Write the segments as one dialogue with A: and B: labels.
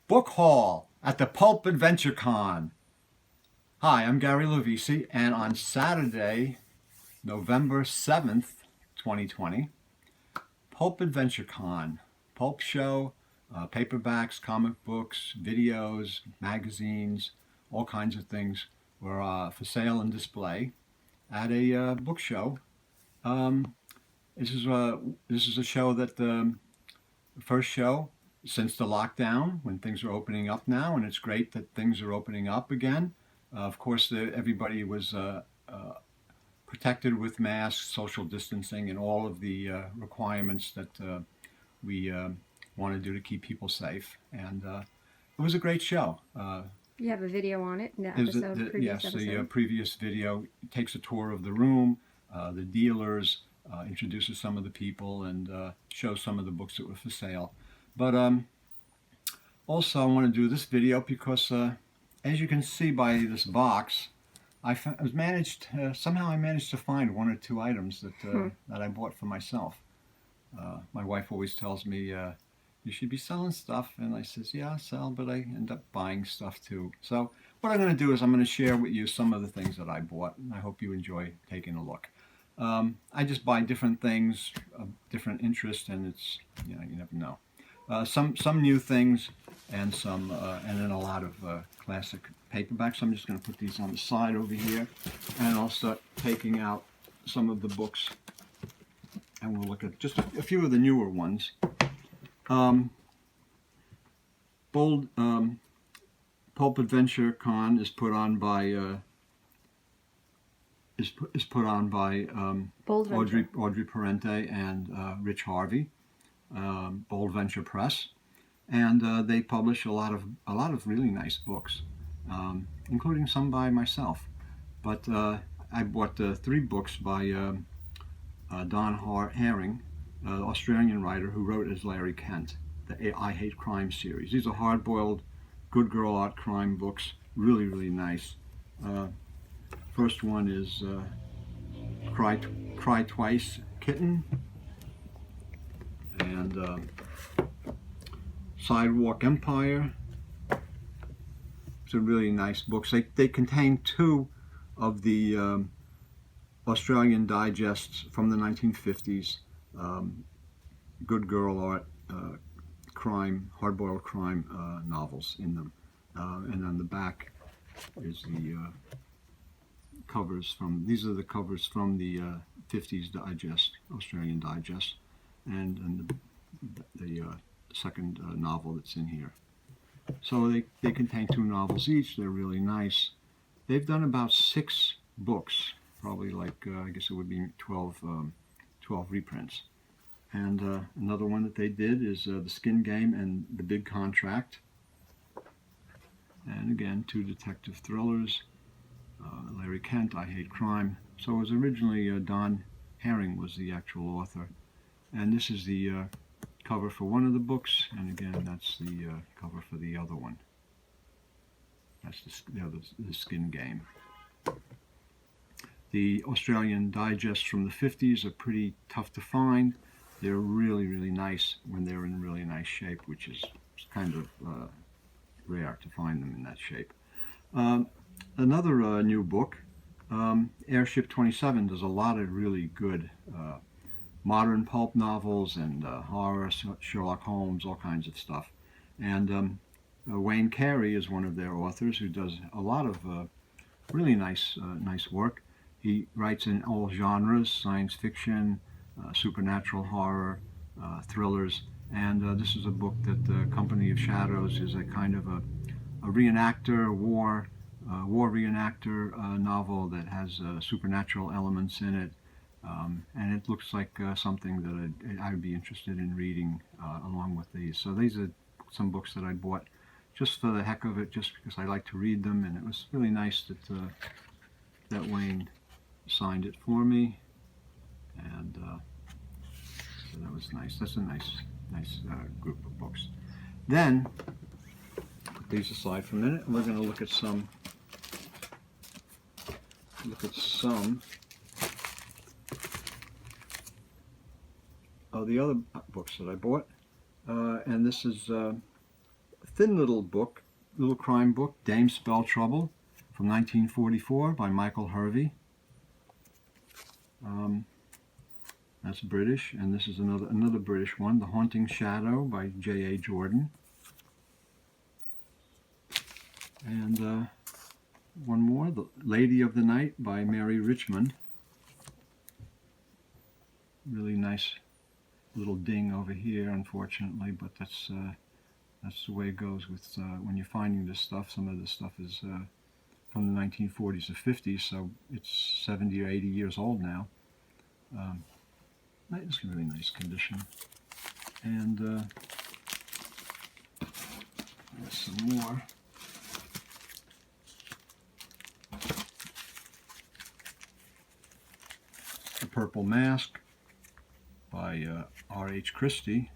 A: Book Haul at the Pulp Adventure Con. Hi, I'm Gary Louise, and on Saturday, November 7th, 2020, Pulp Adventure Con, Pulp show, paperbacks, comic books, videos, magazines, all kinds of things were for sale and display at a book show. This is a show that the first show since the lockdown, when things are opening up now, and it's great that things are opening up again. Of course, everybody was protected with masks, social distancing, and all of the requirements that we want to do to keep people safe. And it was a great show.
B: You have a video on it in the episode,
A: yes, the previous video takes a tour of the room, the dealers, introduces some of the people, and shows some of the books that were for sale. But also I want to do this video because, as you can see by this box, somehow I managed to find one or two items that that I bought for myself. My wife always tells me, you should be selling stuff, and I says, yeah, I sell, but I end up buying stuff too. So what I'm going to do is I'm going to share with you some of the things that I bought, and I hope you enjoy taking a look. I just buy different things of different interest, and it's, you never know. Some new things, and then a lot of classic paperbacks. I'm just going to put these on the side over here, and I'll start taking out some of the books, and we'll look at just a few of the newer ones. Pulp Adventure Con is put on by Audrey Parente and Rich Harvey. Bold Venture Press, and they publish a lot of really nice books, including some by myself. But I bought 3 books by Don Herring, the Australian writer who wrote as Larry Kent, the I Hate Crime series. These are hard-boiled, good girl art crime books, really, really nice. First one is Cry Twice, Kitten, and Sidewalk Empire. It's a really nice books. They contain 2 of the Australian digests from the 1950s, good girl art, crime, hard-boiled crime novels in them. And on the back is the covers from, these are the covers from the 50s digest, Australian digest, and the second novel that's in here. So they contain 2 novels each. They're really nice. They've done about 6 books, probably like, I guess it would be 12 reprints. And another one that they did is The Skin Game and The Big Contract. And again, 2 detective thrillers. Larry Kent, I Hate Crime. So it was originally Don Herring was the actual author. And this is the cover for one of the books, and again, that's the cover for the other one. That's the Skin Game. The Australian digests from the 50s are pretty tough to find. They're really, really nice when they're in really nice shape, which is kind of rare to find them in that shape. Another new book, Airship 27, does a lot of really good modern pulp novels and horror, Sherlock Holmes, all kinds of stuff. And Wayne Carey is one of their authors who does a lot of really nice work. He writes in all genres, science fiction, supernatural horror, thrillers, and this is a book that Company of Shadows is a kind of a reenactor, war reenactor novel that has supernatural elements in it. And it looks like something that I would be interested in reading along with these. So these are some books that I bought just for the heck of it, just because I like to read them, and it was really nice that Wayne signed it for me, and so that was nice. That's a nice group of books. Then put these aside for a minute, and we're going to look at some of the other books that I bought, and this is thin little book, little crime book, Dame Spell Trouble, from 1944 by Michael Hervey. That's British, and this is another British one, The Haunting Shadow by J.A. Jordan. And one more, The Lady of the Night by Mary Richmond. Really nice little ding over here, unfortunately, but that's the way it goes with when you're finding this stuff. Some of this stuff is from the 1940s or 50s, so it's 70 or 80 years old now. It's really nice condition. And there's some more. The Purple Mask by R.H. Christie.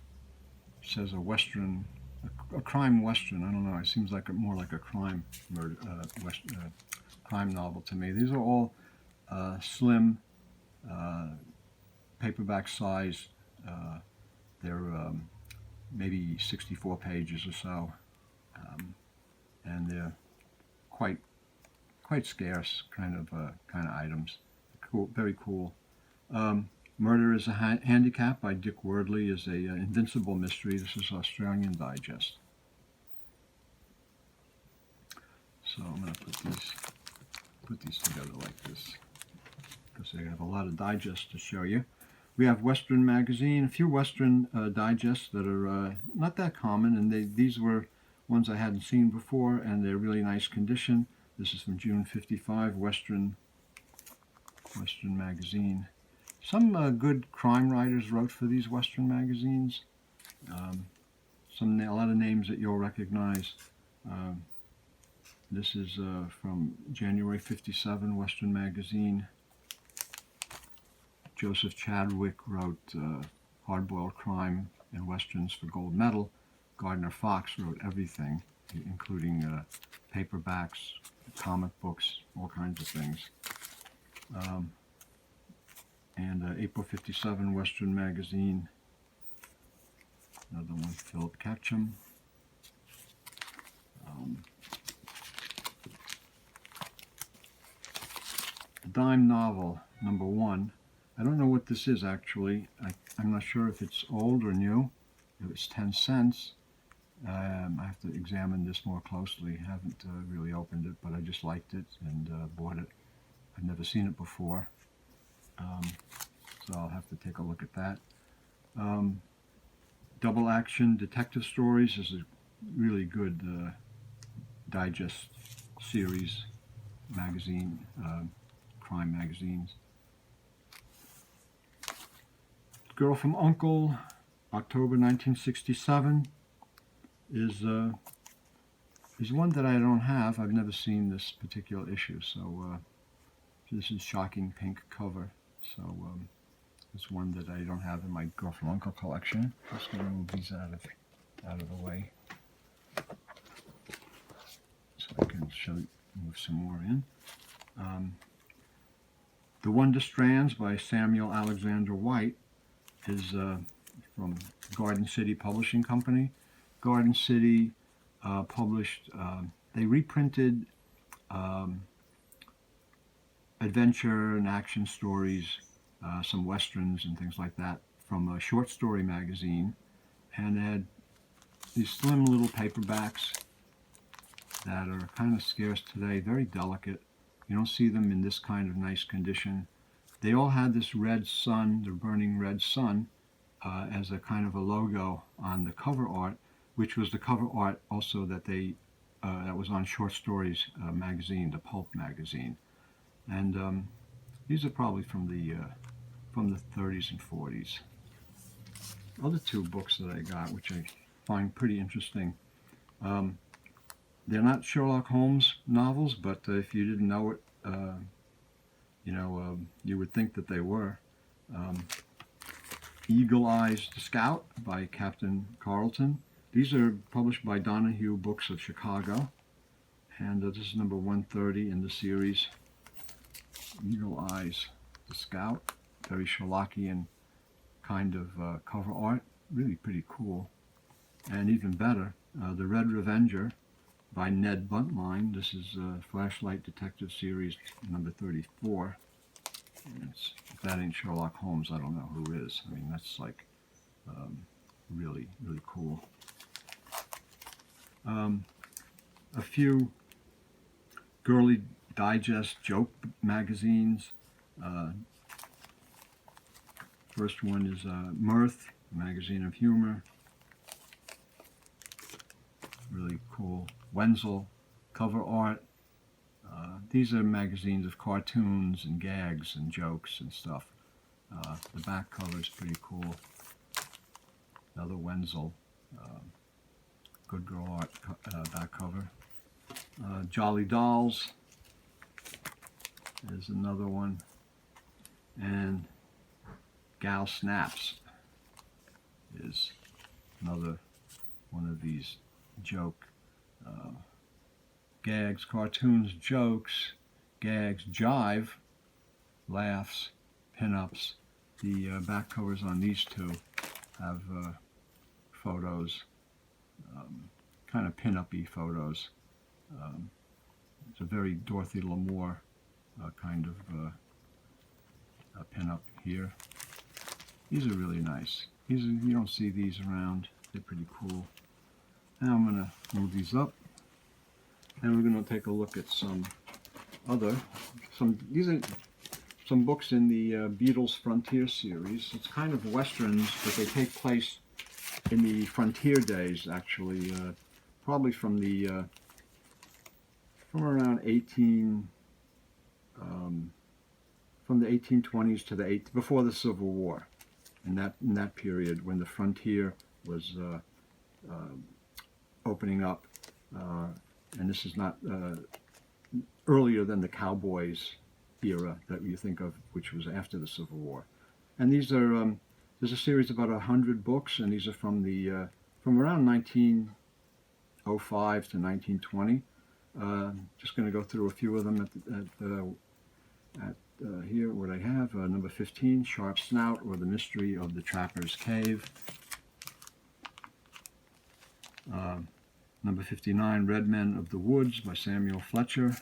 A: It says a crime western. I don't know. It seems like more like a crime crime novel to me. These are all slim, paperback size. They're maybe 64 pages or so, and they're quite scarce kind of items. Cool, very cool. Murder is a Handicap by Dick Wordley is a invincible mystery. This is Australian Digest. So I'm going to put these together like this, because I have a lot of digests to show you. We have Western Magazine, a few Western digests that are not that common, and these were ones I hadn't seen before, and they're really nice condition. This is from June '55, Western Magazine. Some good crime writers wrote for these Western magazines. A lot of names that you'll recognize. This is from January '57, Western Magazine. Joseph Chadwick wrote Hard-Boiled Crime and Westerns for Gold Medal. Gardner Fox wrote everything, including paperbacks, comic books, all kinds of things. And April '57, Western Magazine. Another one, Philip Catcham. Dime Novel, #1. I don't know what this is actually. I'm not sure if it's old or new. It was 10 cents. I have to examine this more closely. I haven't really opened it, but I just liked it and bought it. I've never seen it before. So I'll have to take a look at that. Double Action Detective Stories is a really good digest series magazine, crime magazines. Girl from U.N.C.L.E., October 1967, is one that I don't have. I've never seen this particular issue, so this is shocking pink cover. So it's one that I don't have in my Girl from U.N.C.L.E. collection. Just going to move these out of the way, so I can move some more in. The Wonder Strands by Samuel Alexander White is from Garden City Publishing Company. Garden City published, they reprinted adventure and action stories, some westerns and things like that from a short story magazine, and they had these slim little paperbacks that are kind of scarce today, very delicate. You don't see them in this kind of nice condition. They all had this red sun, the burning red sun, as a kind of a logo on the cover art, which was the cover art also that that was on Short Stories magazine, the Pulp magazine. And these are probably from the 30s and 40s. Other two books that I got, which I find pretty interesting. They're not Sherlock Holmes novels, but if you didn't know it, you would think that they were. Eagle Eyes the Scout by Captain Carlton. These are published by Donahue Books of Chicago, and this is number 130 in the series. Eagle Eyes the Scout, very Sherlockian kind of cover art, really pretty cool. And even better, The Red Revenger by Ned Buntline. This is Flashlight Detective Series number 34. If that ain't Sherlock Holmes, I don't know who is. I mean, that's like really, really cool. A few girly digest joke magazines. First one is Mirth, a magazine of humor. Really cool. Wenzel, cover art. These are magazines of cartoons and gags and jokes and stuff. The back cover is pretty cool. Another Wenzel, good girl art back cover. Jolly Dolls is another one. And Gal Snaps is another one of these joke gags, cartoons, jokes, gags, jive, laughs, pin-ups. The back covers on these two have photos, kind of pin-up-y photos. It's a very Dorothy Lamour kind of pin-up here. These are really nice. You don't see these around. They're pretty cool. Now I'm going to move these up, and we're going to take a look at these are some books in the Beatles Frontier series. It's kind of westerns, but they take place in the frontier days, actually, probably from around from the 1820s to before the Civil War. In that period, when the frontier was opening up, and this is not earlier than the Cowboys era that you think of, which was after the Civil War. And these are there's a series of about 100 books, and these are from around 1905 to 1920. Just going to go through a few of them at here, what I have, number 15, Sharp Snout, or The Mystery of the Trapper's Cave. Number 59, Red Men of the Woods by Samuel Fletcher.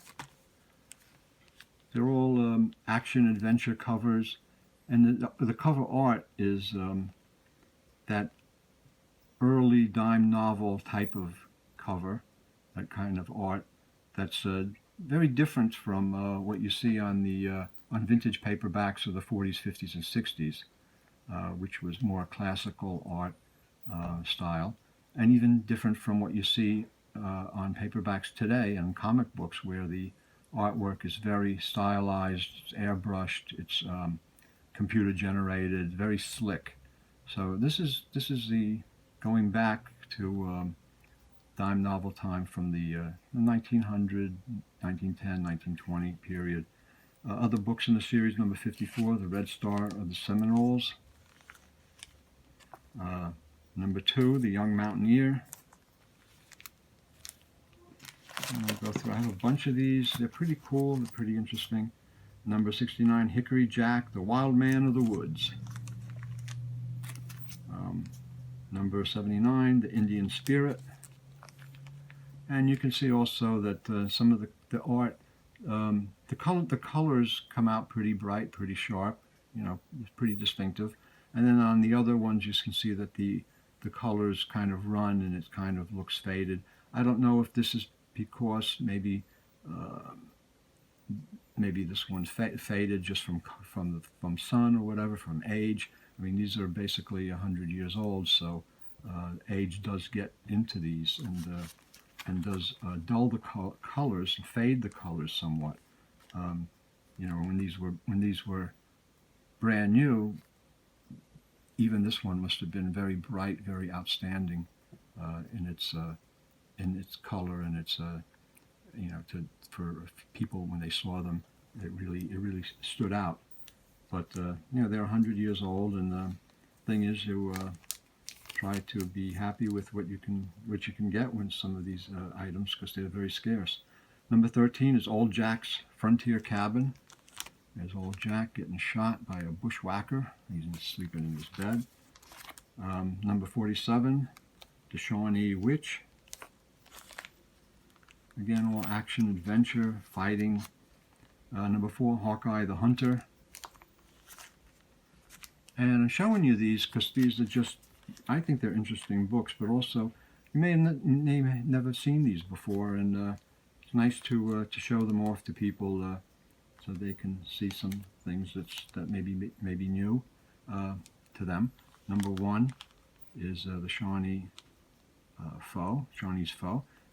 A: They're all action-adventure covers, and the cover art is that early dime novel type of cover, that kind of art that's very different from what you see on vintage paperbacks of the 40s, 50s, and 60s, which was more classical art style, and even different from what you see on paperbacks today and comic books, where the artwork is very stylized, it's airbrushed, it's computer generated, very slick. So this is the going back to dime novel time from the 1900, 1910, 1920 period. Other books in the series, number 54, The Red Star of the Seminoles. Number 2, The Young Mountaineer. I'll go through. I have a bunch of these. They're pretty cool. They're pretty interesting. Number 69, Hickory Jack, The Wild Man of the Woods. Number 79, The Indian Spirit. And you can see also that some of the art, the colors come out pretty bright, pretty sharp, it's pretty distinctive. And then on the other ones, you can see that the colors kind of run and it kind of looks faded. I don't know if this is because maybe this one's faded just from sun or whatever, from age. I mean, these are basically 100 years old, so age does get into these and does dull the colors, fade the colors somewhat. When these were brand new, even this one must have been very bright, very outstanding in its color, and its for people when they saw them, it really stood out. But they're 100 years old, and the thing is to try to be happy with what you can get when some of these items, because they're very scarce. Number 13 is Old Jack's Frontier Cabin. There's Old Jack getting shot by a bushwhacker. He's sleeping in his bed. Number 47, The Shawnee Witch. Again, all action, adventure, fighting. Number 4, Hawkeye the Hunter. And I'm showing you these because these are just, I think they're interesting books, but also you may have never seen these before, and it's nice to show them off to people so they can see some things that may be new to them. Number 1 is the Shawnee's Foe,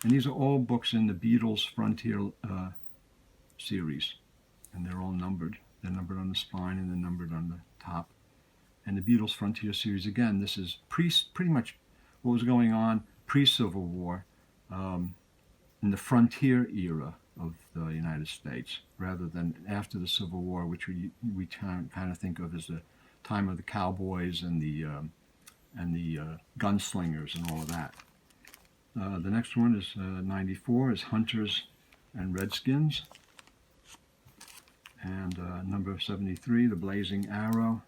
A: and these are all books in the Beatles Frontier series, and they're all numbered. They're numbered on the spine and they're numbered on the top. And the Beatles Frontier series, again, this is pretty much what was going on pre-Civil War in the frontier era of the United States, rather than after the Civil War, which we kind of think of as the time of the cowboys and the gunslingers and all of that. The next one is 94, is Hunters and Redskins. And number 73, The Blazing Arrow.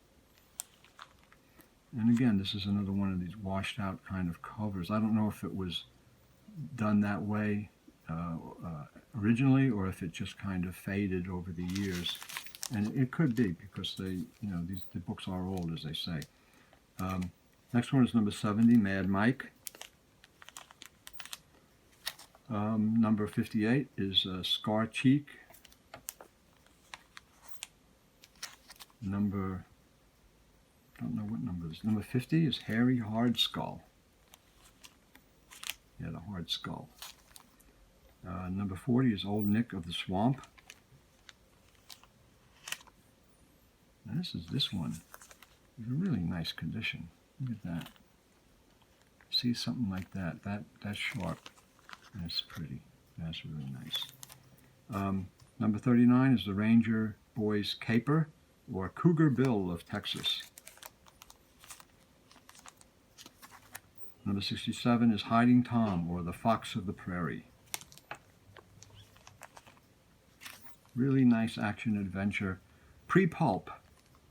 A: And again, this is another one of these washed out kind of covers. I don't know if it was done that way originally, or if it just kind of faded over the years. And it could be, because the books are old, as they say. Next one is number 70, Mad Mike. Number 58 is Scar Cheek. Don't know what number it is. Number 50 is Hairy Hard Skull. Yeah, the hard skull. Number 40 is Old Nick of the Swamp. And this one is in really nice condition. Look at that. See something like that. That's sharp. And it's pretty. That's really nice. Number 39 is the Ranger Boys Caper, or Cougar Bill of Texas. Number 67 is Hiding Tom, or the Fox of the Prairie. Really nice action adventure, pre-pulp,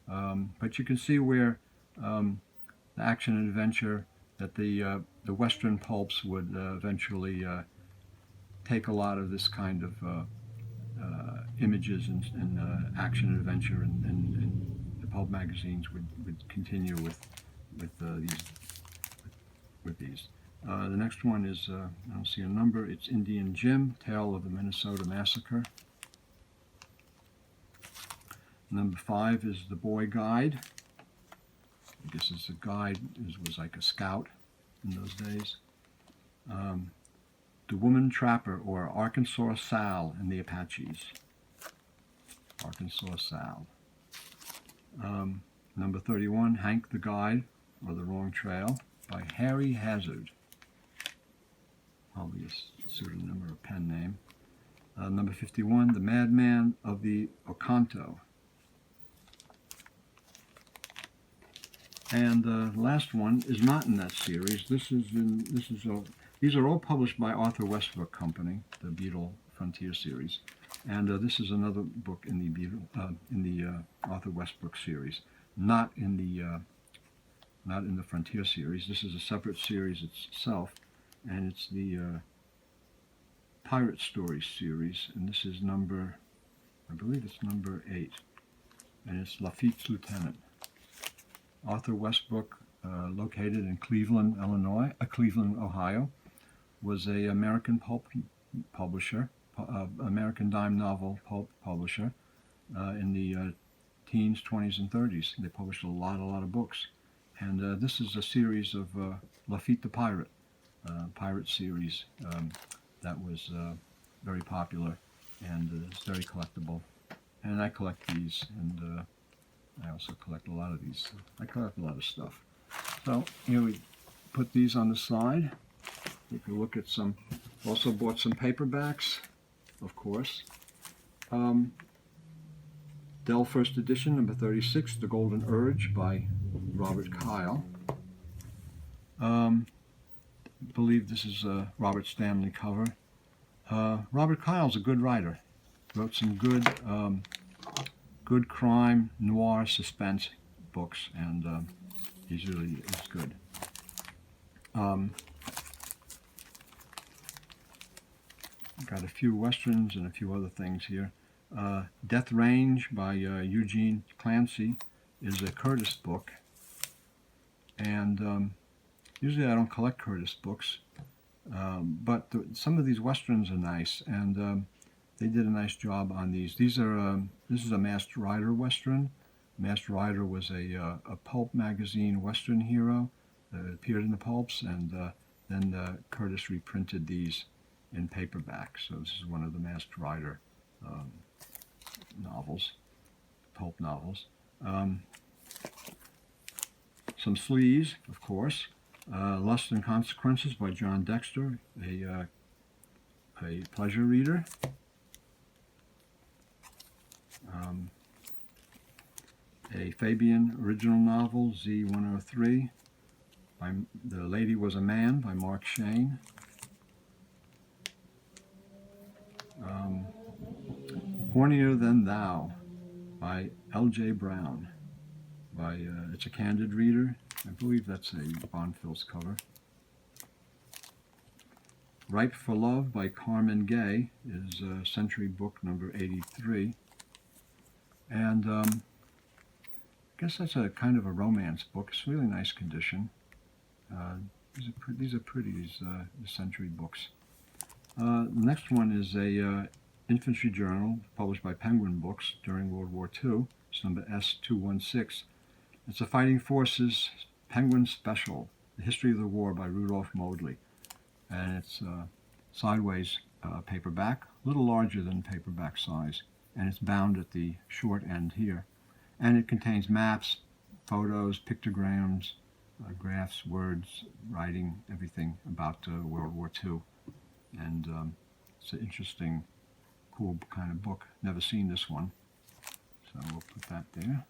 A: but you can see where the action adventure that the Western pulps would eventually take a lot of this kind of images and action adventure, and the pulp magazines would continue with these. The next one is, I don't see a number, it's Indian Jim, Tale of the Minnesota Massacre. Number 5 is The Boy Guide. I guess it's a guide, was like a scout in those days. The Woman Trapper, or Arkansas Sal and the Apaches. Arkansas Sal. Number 31, Hank the Guide, or The Wrong Trail, by Harry Hazard. Probably a pseudonym or a pen name. Number 51, The Madman of the Oconto. And the last one is not in that series. These are all published by Arthur Westbrook Company, the Beatle Frontier series. And this is another book in the Arthur Westbrook series, not in the Frontier series. This is a separate series itself, and it's the Pirate Stories series, and this is I believe it's number 8, and it's Lafitte's Lieutenant. Arthur Westbrook, located in Cleveland, Ohio, was an American pulp publisher, American dime novel pulp publisher in the teens, 20s, and 30s. They published a lot of books. And this is a series of Lafitte the Pirate series that was very popular, and it's very collectible. And I collect these, and I also collect a lot of these. I collect a lot of stuff. So here we put these on the side. You can look at some. Also bought some paperbacks, of course. Dell First Edition, number 36, The Golden Urge by Robert Kyle. I believe this is a Robert Stanley cover. Robert Kyle's a good writer. Wrote some good crime, noir, suspense books, and he's good. got a few westerns and a few other things here. Death Range by Eugene Clancy is a Curtis book, and usually I don't collect Curtis books, but some of these westerns are nice, and they did a nice job on these. This is a Masked Rider western. Masked Rider was a Pulp magazine western hero that appeared in the Pulps, and then Curtis reprinted these in paperback. So this is one of the Masked Rider novels, Pulp novels. Some Sleaze, of course. Lust and Consequences by John Dexter, a pleasure reader. A Fabian original novel, Z103, by The Lady Was a Man by Mark Shane. Hornier Than Thou by L.J. Brown. It's a candid reader. I believe that's a Bonfils cover. Ripe for Love by Carmen Gay is Century Book number 83. And I guess that's a kind of a romance book. It's really nice condition. These are pretty, the Century books. The next one is a infantry journal published by Penguin Books during World War II. It's number S216. It's a Fighting Forces Penguin Special, The History of the War by Rudolph Maudley. And it's sideways paperback, a little larger than paperback size, and it's bound at the short end here. And it contains maps, photos, pictograms, graphs, words, writing, everything about World War II. And it's an interesting, cool kind of book. Never seen this one, so we'll put that there.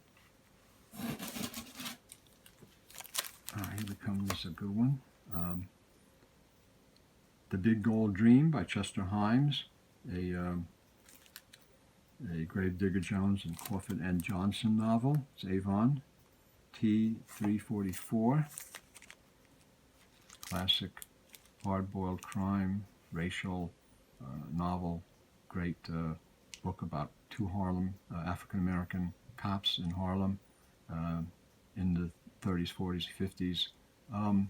A: Here we come. This is a good one. The Big Gold Dream by Chester Himes, a Gravedigger Jones and Crawford N. Johnson novel. It's Avon, T344. Classic hard-boiled crime, racial novel. Great book about two Harlem African-American cops in Harlem in the 30s, 40s, 50s. I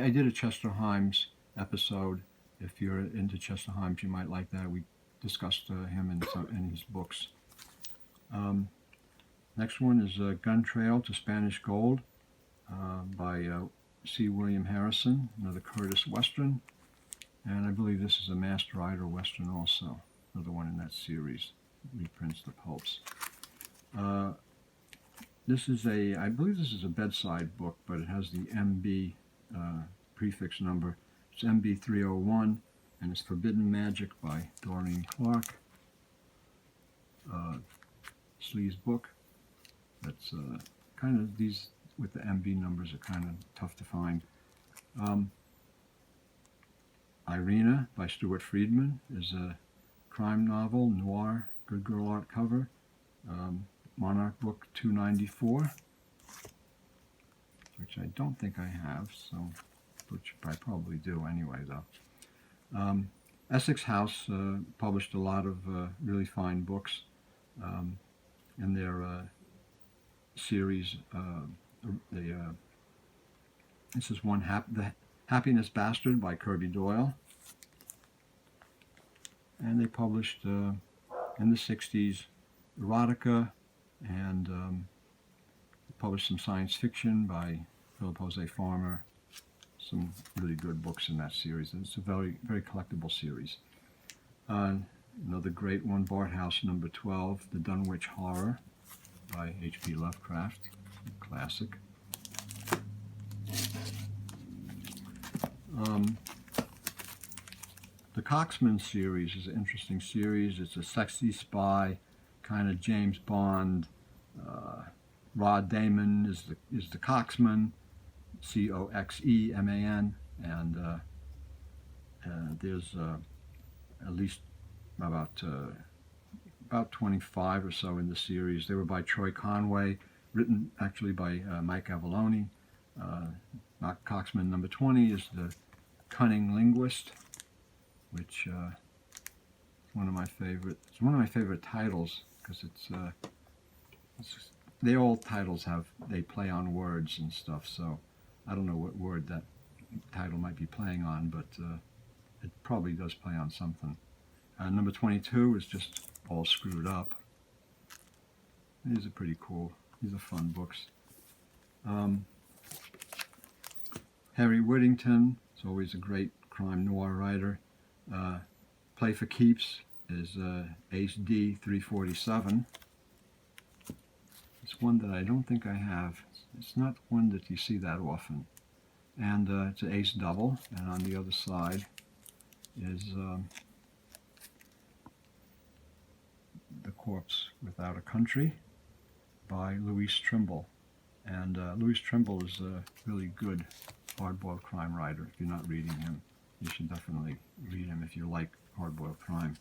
A: did a Chester Himes episode. If you're into Chester Himes, you might like that. We discussed him in his books. Next one is Gun Trail to Spanish Gold by C. William Harrison, another Curtis Western. And I believe this is a Masked Rider Western also, another one in that series, reprints the Pulps. I believe this is a bedside book, but it has the MB prefix number. It's MB 301, and it's Forbidden Magic by Doreen Clark. Sleaze book. That's kind of, these with the MB numbers are kind of tough to find. Irina by Stuart Friedman is a crime novel, noir, good girl art cover. Monarch book 294, which I don't think I have, so which I probably do anyway, though. Essex House published a lot of really fine books in their series. This is one, The Happiness Bastard by Kirby Doyle. And they published in the 60s erotica, and published some science fiction by Philip Jose Farmer. Some really good books in that series. And it's a very, very collectible series. Another great one, Bart House number 12, The Dunwich Horror by H.P. Lovecraft, classic. The Coxman series is an interesting series. It's a sexy spy, kind of James Bond. Rod Damon is the Coxman, Coxeman, and there's at least about 25 or so in the series. They were by Troy Conway, written actually by Mike Avalone. Coxman number 20 is The Cunning Linguist, which one of my favorite. It's one of my favorite titles because they all titles they play on words and stuff. So I don't know what word that title might be playing on, but it probably does play on something. Number 22 is just all screwed up. These are pretty cool. These are fun books. Harry Whittington is always a great crime noir writer. Play for Keeps is Ace D 347. It's one that I don't think I have. It's not one that you see that often. And it's an ace double, and on the other side is The Corpse Without a Country by Louise Trimble. And Louise Trimble is a really good hard-boiled crime writer. If you're not reading him, you should definitely read him if you like hard-boiled crime.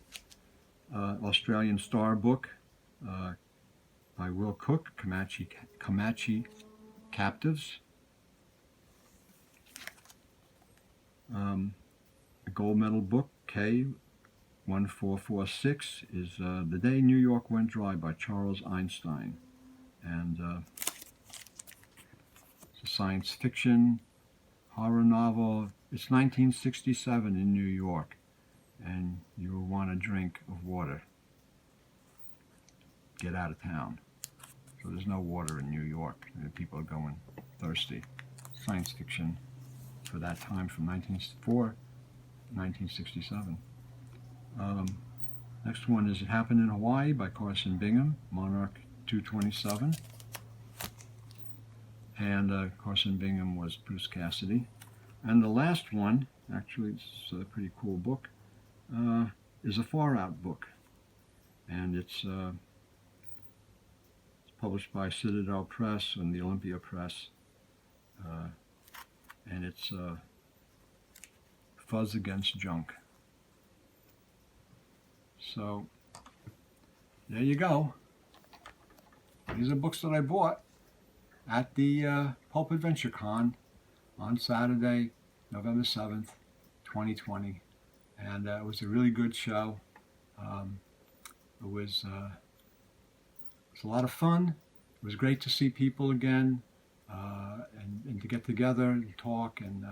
A: Australian Star book by Will Cook, Comanche Captives. A gold medal book, K1446, is The Day New York Went Dry by Charles Einstein. And it's a science fiction horror novel. It's 1967 in New York, and you will want a drink of water. Get out of town. So there's no water in New York. People are going thirsty. Science fiction for that time from 1967. Next one is It Happened in Hawaii by Carson Bingham, Monarch 227. And Carson Bingham was Bruce Cassidy. And the last one, actually it's a pretty cool book, is a Far Out book. And it's published by Citadel Press and the Olympia Press. And it's Fuzz Against Junk. So, there you go. These are books that I bought at the Pulp Adventure Con on Saturday, November 7th, 2020. And it was a really good show. It was a lot of fun. It was great to see people again and to get together and talk and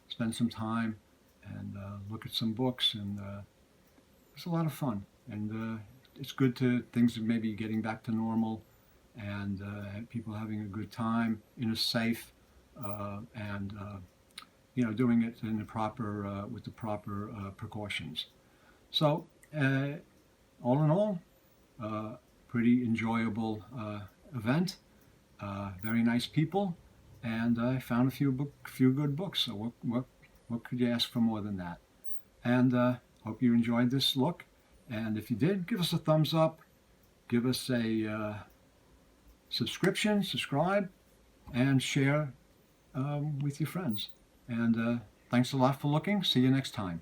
A: spend some time and look at some books. And it's a lot of fun. And it's good things maybe getting back to normal and people having a good time in a safe and doing it in the proper with the proper precautions. So all in all, pretty enjoyable event. Very nice people, and I found a few good books. So what could you ask for more than that? And hope you enjoyed this look. And if you did, give us a thumbs up, give us a subscribe, and share with your friends. And thanks a lot for looking. See you next time.